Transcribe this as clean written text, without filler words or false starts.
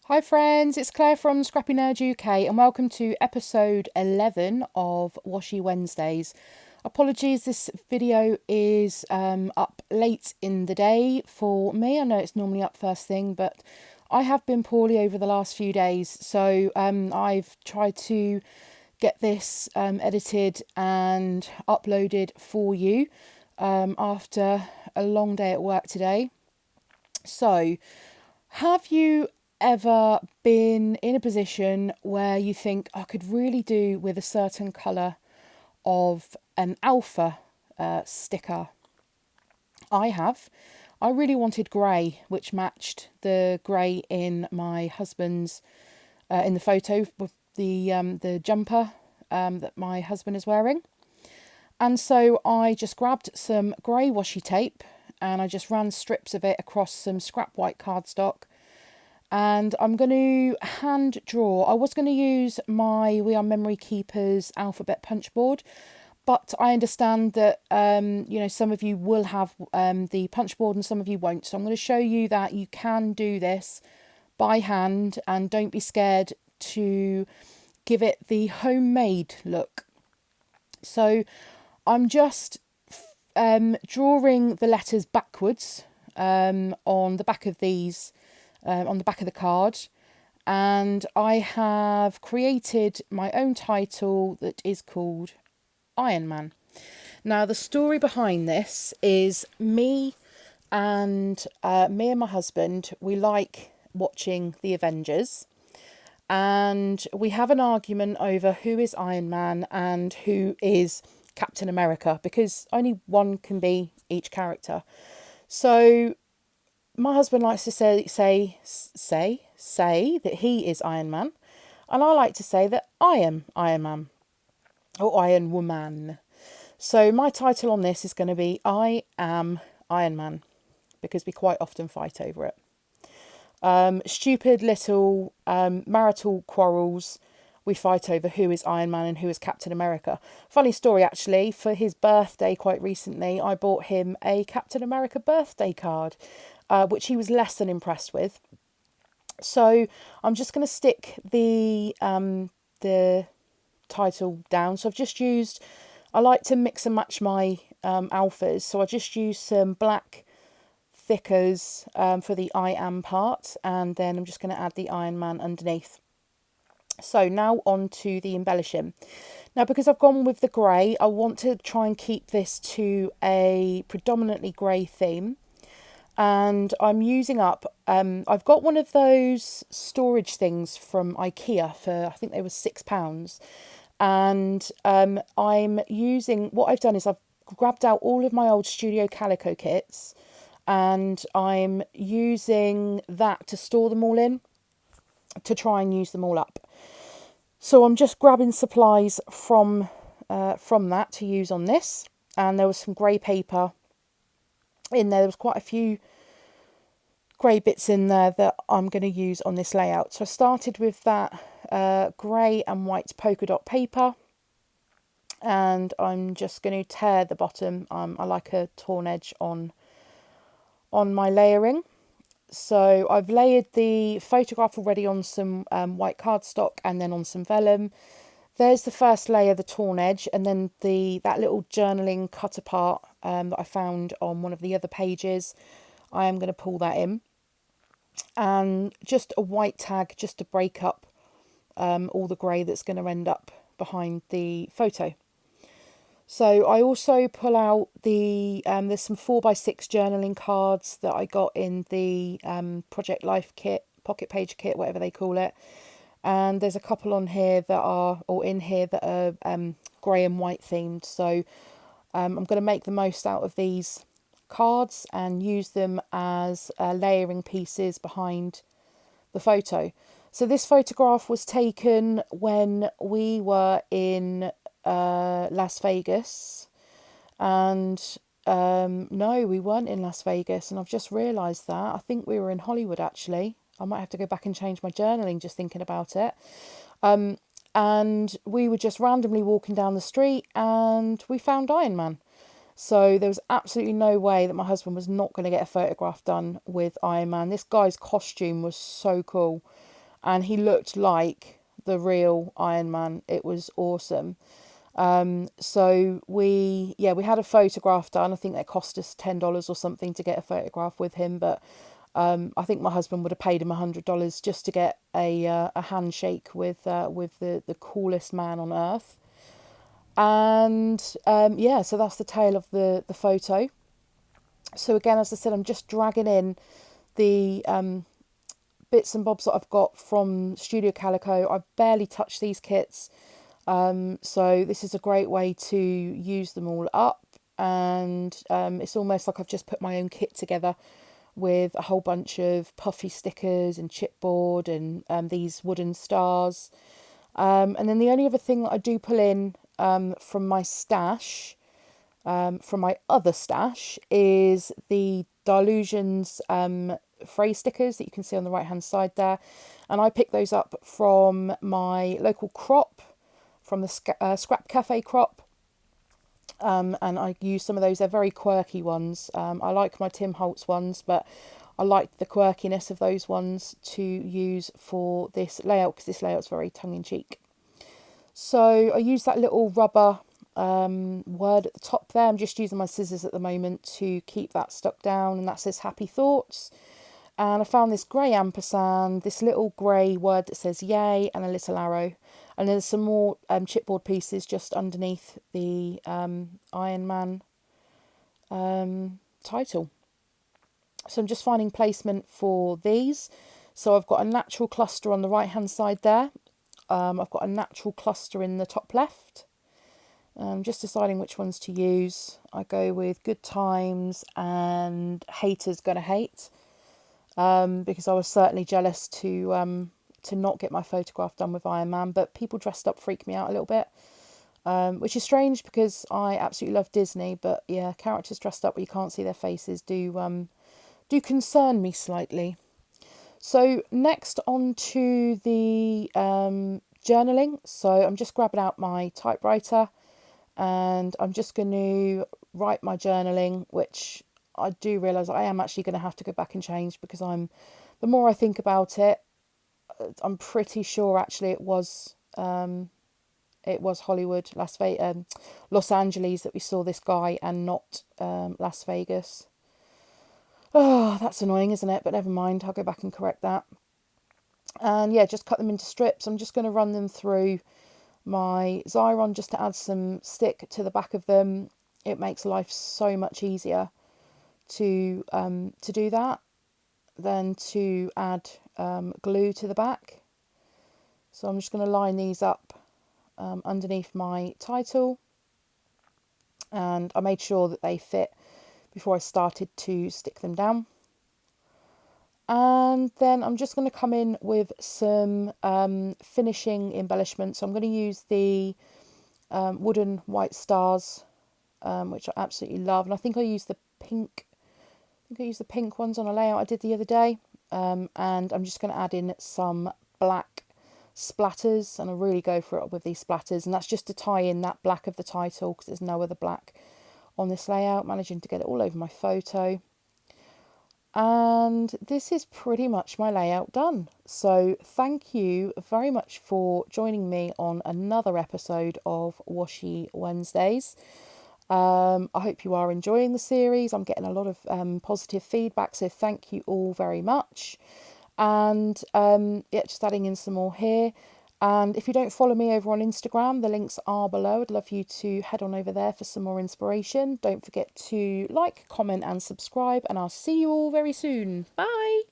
Hi friends, it's Claire from ScrappyNerdUK and welcome to episode 11 of Washi Wednesdays. Apologies, this video is up late in the day for me. I know it's normally up first thing, but I have been poorly over the last few days, so I've tried to get this edited and uploaded for you after a long day at work today. So, have you ever been in a position where you think I could really do with a certain colour of an alpha sticker? I have. I really wanted grey, which matched the grey in my husband's in the photo with the jumper that my husband is wearing. And so I just grabbed some grey washi tape and I just ran strips of it across some scrap white cardstock. And I'm going to hand draw. I was going to use my We Are Memory Keepers alphabet punch board, but I understand that some of you will have the punch board and some of you won't. So I'm going to show you that you can do this by hand and don't be scared to give it the homemade look. So I'm just drawing the letters backwards on the back of these. On the back of the card, and I have created my own title that is called Iron Man. Now the story behind this is me and my husband, we like watching the Avengers, and we have an argument over who is Iron Man and who is Captain America, because only one can be each character. So my husband likes to say that he is Iron Man, and I like to say that I am Iron Man or Iron Woman. So my title on this is going to be I Am Iron Man, because we quite often fight over it. Stupid little marital quarrels. We fight over who is Iron Man and who is Captain America. Funny story, actually, for his birthday quite recently, I bought him a Captain America birthday card, which he was less than impressed with. So I'm just going to stick the title down. So I've just used, I like to mix and match my alphas. So I just used some black thickers for the I am part, and then I'm just going to add the Iron Man underneath. So now on to the embellishing. Now, because I've gone with the grey, I want to try and keep this to a predominantly grey theme. And I'm using up, I've got one of those storage things from IKEA for, I think they were £6. And I'm using, what I've done is I've grabbed out all of my old Studio Calico kits, and I'm using that to store them all in, to try and use them all up. So I'm just grabbing supplies from that to use on this. And there was some grey paper in there. There was quite a few grey bits in there that I'm going to use on this layout. So I started with that grey and white polka dot paper, and I'm just going to tear the bottom. I like a torn edge on my layering. So I've layered the photograph already on some white cardstock and then on some vellum. There's the first layer, the torn edge, and then that little journaling cut apart that I found on one of the other pages. I am going to pull that in. And just a white tag just to break up all the grey that's going to end up behind the photo. So I also pull out there's some 4x6 journaling cards that I got in the Project Life kit, pocket page kit, whatever they call it. And there's a couple on here that are grey and white themed. So I'm going to make the most out of these cards and use them as layering pieces behind the photo. So this photograph was taken when we were in Las Vegas, and no, we weren't in Las Vegas, and I've just realised that. I think we were in Hollywood, actually. I might have to go back and change my journaling just thinking about it. And we were just randomly walking down the street and we found Iron Man. So there was absolutely no way that my husband was not going to get a photograph done with Iron Man. This guy's costume was so cool. and he looked like the real Iron Man. It was awesome. So we had a photograph done. I think that cost us $10 or something to get a photograph with him, but I think my husband would have paid him $100 just to get a handshake with the coolest man on earth. And so that's the tale of the photo. So again, as I said, I'm just dragging in the bits and bobs that I've got from Studio Calico. I've barely touched these kits, so this is a great way to use them all up, and it's almost like I've just put my own kit together with a whole bunch of puffy stickers and chipboard and these wooden stars. And then the only other thing that I do pull in from my stash, from my other stash, is the Dilutions phrase stickers that you can see on the right hand side there, and I picked those up from my local crop, from the Scrap Cafe crop, and I use some of those. They're very quirky ones. I like my Tim Holtz ones, but I like the quirkiness of those ones to use for this layout, because this layout's very tongue-in-cheek. So I use that little rubber word at the top there. I'm just using my scissors at the moment to keep that stuck down, and that says Happy Thoughts. And I found this grey ampersand, this little grey word that says yay, and a little arrow. And there's some more chipboard pieces just underneath the Iron Man title. So I'm just finding placement for these. So I've got a natural cluster on the right hand side there. I've got a natural cluster in the top left. I'm just deciding which ones to use. I go with Good Times and Haters Gonna Hate, because I was certainly jealous to not get my photograph done with Iron Man, but people dressed up freak me out a little bit, which is strange because I absolutely love Disney, but yeah, characters dressed up where you can't see their faces do concern me slightly. So next on to the journaling. So I'm just grabbing out my typewriter, and I'm just going to write my journaling, which I do realise I am actually going to have to go back and change, because the more I think about it, I'm pretty sure actually it was Hollywood, Los Angeles that we saw this guy, and not Las Vegas. Oh, that's annoying, isn't it? But never mind, I'll go back and correct that. And yeah, just cut them into strips. I'm just going to run them through my Xyron just to add some stick to the back of them. It makes life so much easier to do that than to add glue to the back. So I'm just going to line these up underneath my title, and I made sure that they fit before I started to stick them down. And then I'm just going to come in with some finishing embellishment. So I'm going to use the wooden white stars, which I absolutely love. And I think I used the pink. Ones on a layout I did the other day. And I'm just going to add in some black splatters, and I really go for it with these splatters. And that's just to tie in that black of the title, because there's no other black on this layout. Managing to get it all over my photo. And this is pretty much my layout done. So thank you very much for joining me on another episode of Washi Wednesdays. I hope you are enjoying the series. I'm getting a lot of positive feedback, so thank you all very much. And just adding in some more here. And if you don't follow me over on Instagram, the links are below. I'd love you to head on over there for some more inspiration. Don't forget to like, comment and subscribe, and I'll see you all very soon. Bye!